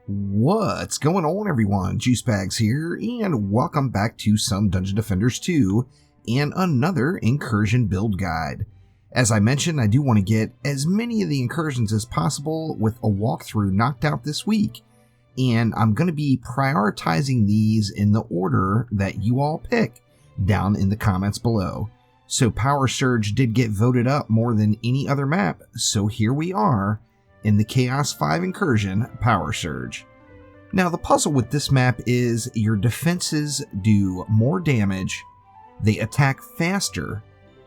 What's going on, everyone? Juicebags here, and welcome back to some Dungeon Defenders 2 and another incursion build guide. As I mentioned, I do want to get as many of the incursions as possible with a walkthrough knocked out this week, and I'm going to be prioritizing these in the order that you all pick down in the comments below. So Power Surge did get voted up more than any other map, so here we are in the Chaos 5 incursion, Power Surge. Now the puzzle with this map is your defenses do more damage, they attack faster,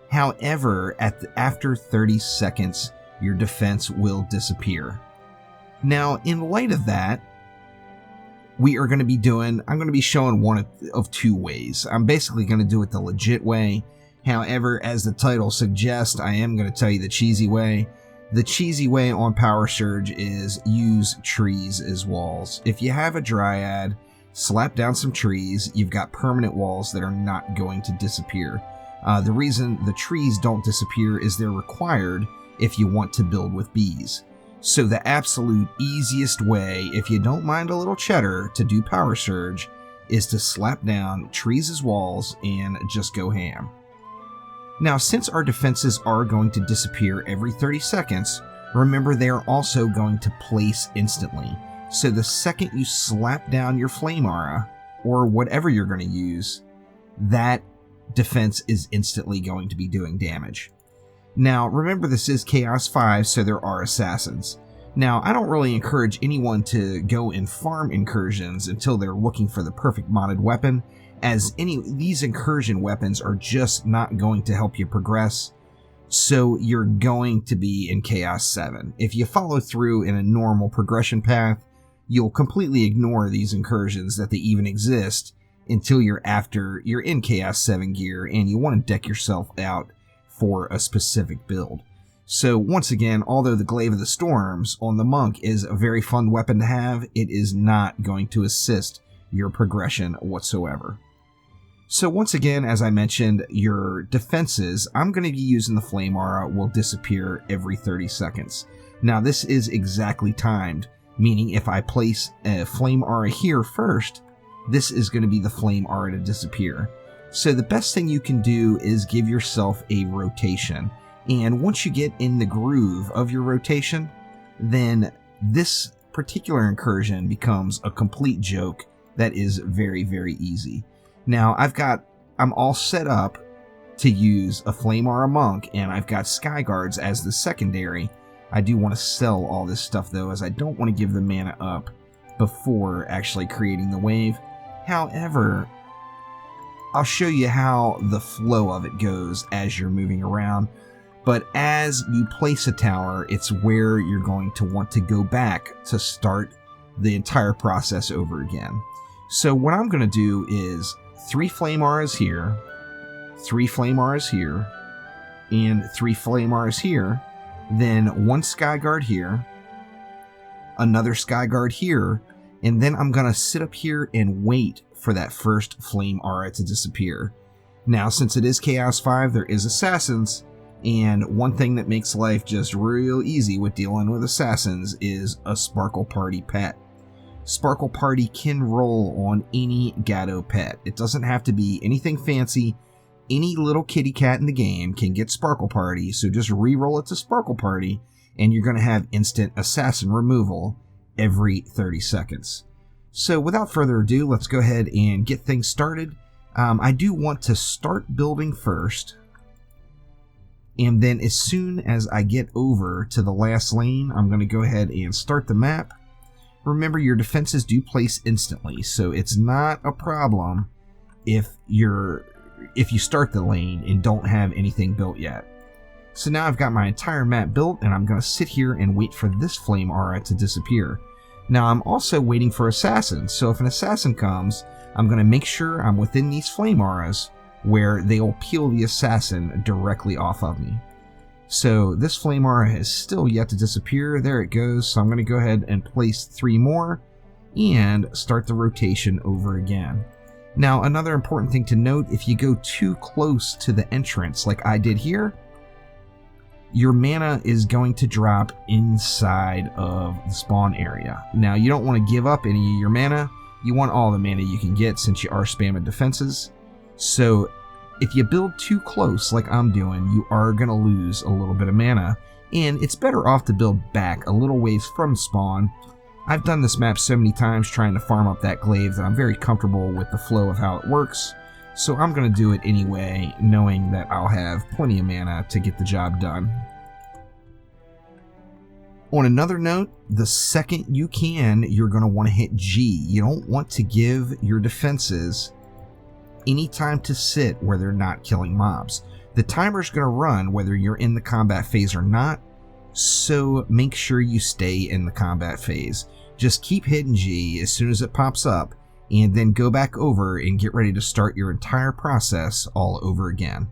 however after 30 seconds your defense will disappear. Now in light of that, I'm going to be showing one of two ways. I'm basically going to do it the legit way, however as the title suggests I am going to tell you the cheesy way. The cheesy way on Power Surge is use trees as walls. If you have a dryad, slap down some trees, you've got permanent walls that are not going to disappear. The reason the trees don't disappear is they're required if you want to build with bees. So the absolute easiest way, if you don't mind a little cheddar, to do Power Surge is to slap down trees as walls and just go ham. Now, since our defenses are going to disappear every 30 seconds, remember they are also going to place instantly. So the second you slap down your flame aura, or whatever you're going to use, that defense is instantly going to be doing damage. Now, remember this is Chaos 5, so there are assassins. Now, I don't really encourage anyone to go and farm incursions until they're looking for the perfect modded weapon, as these incursion weapons are just not going to help you progress, so you're going to be in Chaos 7. If you follow through in a normal progression path, you'll completely ignore these incursions that they even exist until you're in Chaos 7 gear and you want to deck yourself out for a specific build. So once again, although the Glaive of the Storms on the Monk is a very fun weapon to have, it is not going to assist your progression whatsoever. So once again, as I mentioned, your defenses, I'm going to be using the Flame Aura, will disappear every 30 seconds. Now this is exactly timed, meaning if I place a Flame Aura here first, this is going to be the Flame Aura to disappear. So the best thing you can do is give yourself a rotation. And once you get in the groove of your rotation, then this particular incursion becomes a complete joke that is very, very easy. Now I'm all set up to use a Flame Aura Monk, and I've got Sky Guards as the secondary. I do want to sell all this stuff though, as I don't want to give the mana up before actually creating the wave. However, I'll show you how the flow of it goes as you're moving around. But as you place a tower, it's where you're going to want to go back to start the entire process over again. So what I'm going to do is 3 Flame Auras here, 3 Flame Auras here, and 3 Flame Auras here, then 1 Sky Guard here, another Sky Guard here, and then I'm going to sit up here and wait for that first Flame Aura to disappear. Now, since it is Chaos 5, there is assassins, and one thing that makes life just real easy with dealing with assassins is a Sparkle Party pet. Sparkle Party can roll on any Gatto pet. It doesn't have to be anything fancy. Any little kitty cat in the game can get Sparkle Party, so just re-roll it to Sparkle Party, and you're going to have instant assassin removal every 30 seconds. So without further ado, let's go ahead and get things started. I do want to start building first, and then as soon as I get over to the last lane, I'm going to go ahead and start the map. Remember, your defenses do place instantly, so it's not a problem if you start the lane and don't have anything built yet. So now I've got my entire map built, and I'm going to sit here and wait for this Flame Aura to disappear. Now I'm also waiting for assassins, so if an assassin comes, I'm going to make sure I'm within these Flame Auras where they'll peel the assassin directly off of me. So this Flame Aura has still yet to disappear. There it goes. So I'm going to go ahead and place 3 more and start the rotation over again. Now, another important thing to note, if you go too close to the entrance like I did here, your mana is going to drop inside of the spawn area. Now, you don't want to give up any of your mana. You want all the mana you can get since you are spamming defenses. So if you build too close like I'm doing, you are going to lose a little bit of mana, and it's better off to build back a little ways from spawn. I've done this map so many times trying to farm up that glaive that I'm very comfortable with the flow of how it works. So I'm going to do it anyway, knowing that I'll have plenty of mana to get the job done. On another note, the second you can, you're going to want to hit G. You don't want to give your defenses any time to sit where they're not killing mobs. The timer's going to run whether you're in the combat phase or not, so make sure you stay in the combat phase. Just keep hitting G as soon as it pops up, and then go back over and get ready to start your entire process all over again.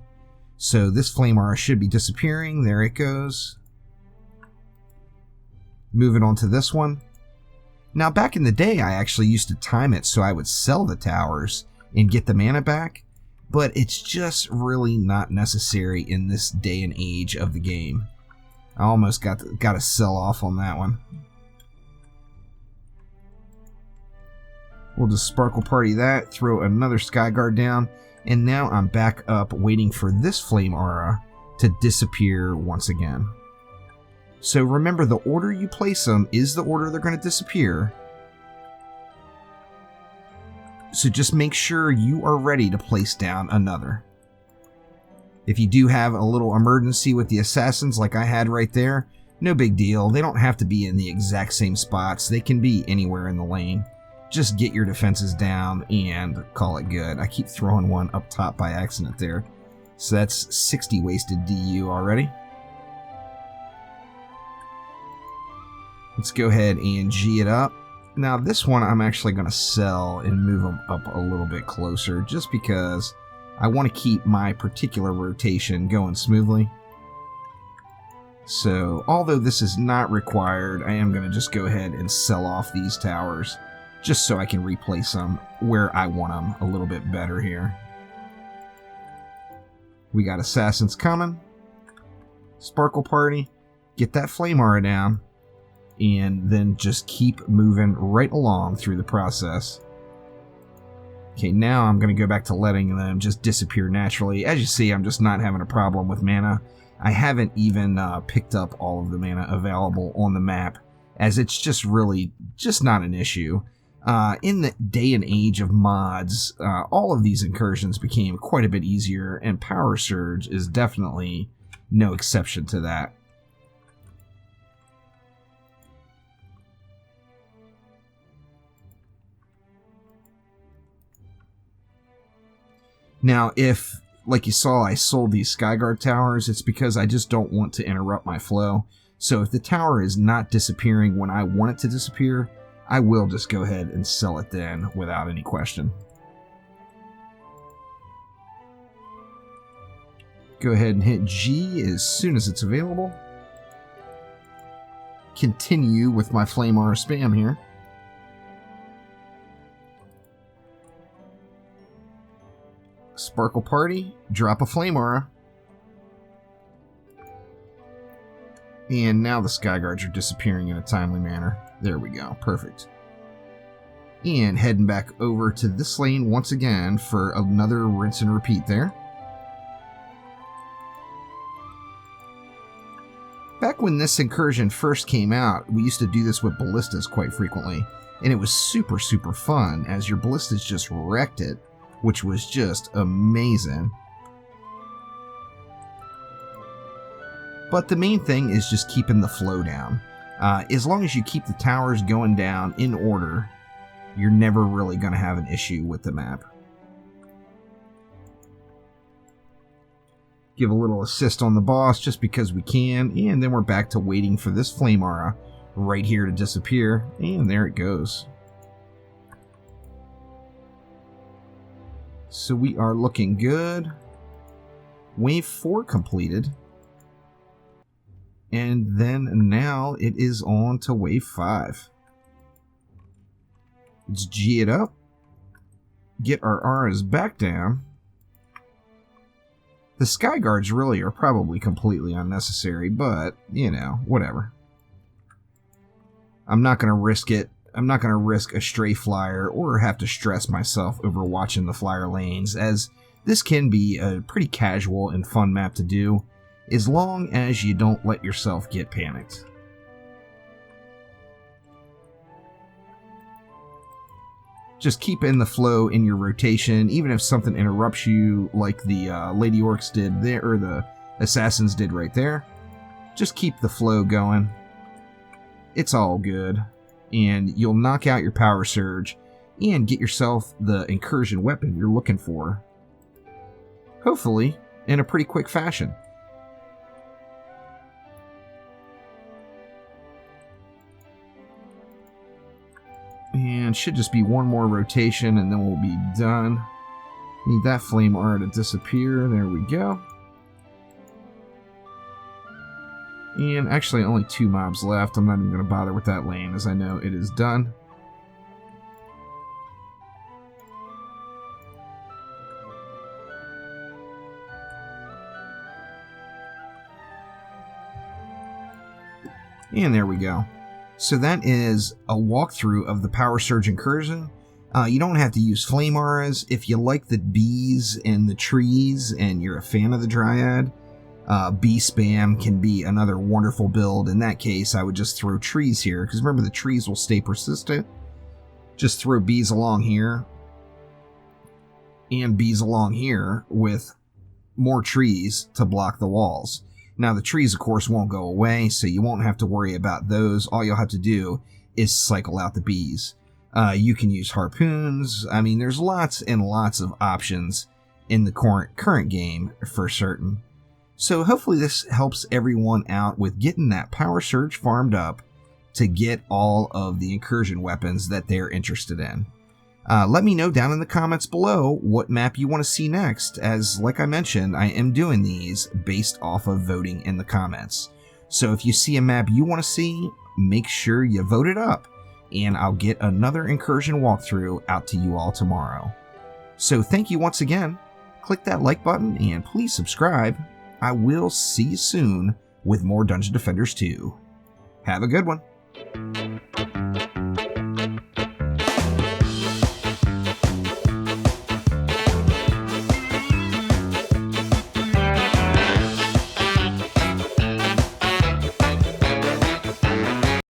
So this flame aura should be disappearing. There it goes. Moving on to this one. Now, back in the day, I actually used to time it so I would sell the towers and get the mana back, but it's just really not necessary in this day and age of the game. I almost got to sell off on that one. We'll just Sparkle Party that, throw another Skyguard down, and now I'm back up waiting for this Flame Aura to disappear once again. So remember, the order you place them is the order they're going to disappear. So just make sure you are ready to place down another. If you do have a little emergency with the assassins like I had right there, no big deal. They don't have to be in the exact same spots. They can be anywhere in the lane. Just get your defenses down and call it good. I keep throwing one up top by accident there. So that's 60 wasted DU already. Let's go ahead and G it up. Now this one I'm actually going to sell and move them up a little bit closer just because I want to keep my particular rotation going smoothly. So although this is not required, I am going to just go ahead and sell off these towers just so I can replace them where I want them a little bit better here. We got assassins coming. Sparkle Party. Get that Flame Aura down. And then just keep moving right along through the process. Okay, now I'm going to go back to letting them just disappear naturally. As you see, I'm just not having a problem with mana. I haven't even picked up all of the mana available on the map, as it's just really just not an issue. In the day and age of mods, all of these incursions became quite a bit easier, and Power Surge is definitely no exception to that. Now, if, like you saw, I sold these Skyguard towers, it's because I just don't want to interrupt my flow. So if the tower is not disappearing when I want it to disappear, I will just go ahead and sell it then without any question. Go ahead and hit G as soon as it's available. Continue with my Flame Aura spam here. Sparkle Party, drop a Flame Aura. And now the Skyguards are disappearing in a timely manner. There we go, perfect. And heading back over to this lane once again for another rinse and repeat there. Back when this incursion first came out, we used to do this with ballistas quite frequently. And it was super, super fun, as your ballistas just wrecked it, which was just amazing. But the main thing is just keeping the flow down. As long as you keep the towers going down in order, you're never really going to have an issue with the map. Give a little assist on the boss just because we can, and then we're back to waiting for this Flame Aura right here to disappear, and there it goes. So we are looking good. Wave 4 completed. And then now it is on to Wave 5. Let's G it up. Get our auras back down. The sky guards really are probably completely unnecessary, but, you know, whatever. I'm not going to risk it. I'm not going to risk a stray flyer or have to stress myself over watching the flyer lanes, as this can be a pretty casual and fun map to do, as long as you don't let yourself get panicked. Just keep in the flow in your rotation, even if something interrupts you, like the Lady Orcs did there, or the Assassins did right there. Just keep the flow going. It's all good, and you'll knock out your Power Surge and get yourself the Incursion weapon you're looking for. Hopefully, in a pretty quick fashion. And should just be one more rotation and then we'll be done. Need that flame aura to disappear. There we go. And actually only 2 mobs left. I'm not even going to bother with that lane, as I know it is done. And there we go. So that is a walkthrough of the Power Surge Incursion. You don't have to use flame auras. If you like the bees and the trees and you're a fan of the Dryad, bee spam can be another wonderful build. In that case, I would just throw trees here, because remember, the trees will stay persistent. Just throw bees along here and bees along here with more trees to block the walls. Now, the trees, of course, won't go away, so you won't have to worry about those. All you'll have to do is cycle out the bees. You can use harpoons. I mean, there's lots and lots of options in the current game for certain. So hopefully this helps everyone out with getting that Power Surge farmed up to get all of the Incursion weapons that they're interested in. Let me know down in the comments below what map you want to see next, as like I mentioned, I am doing these based off of voting in the comments. So if you see a map you want to see, make sure you vote it up, and I'll get another Incursion walkthrough out to you all tomorrow. So thank you once again, click that like button, and please subscribe. I will see you soon with more Dungeon Defenders 2. Have a good one.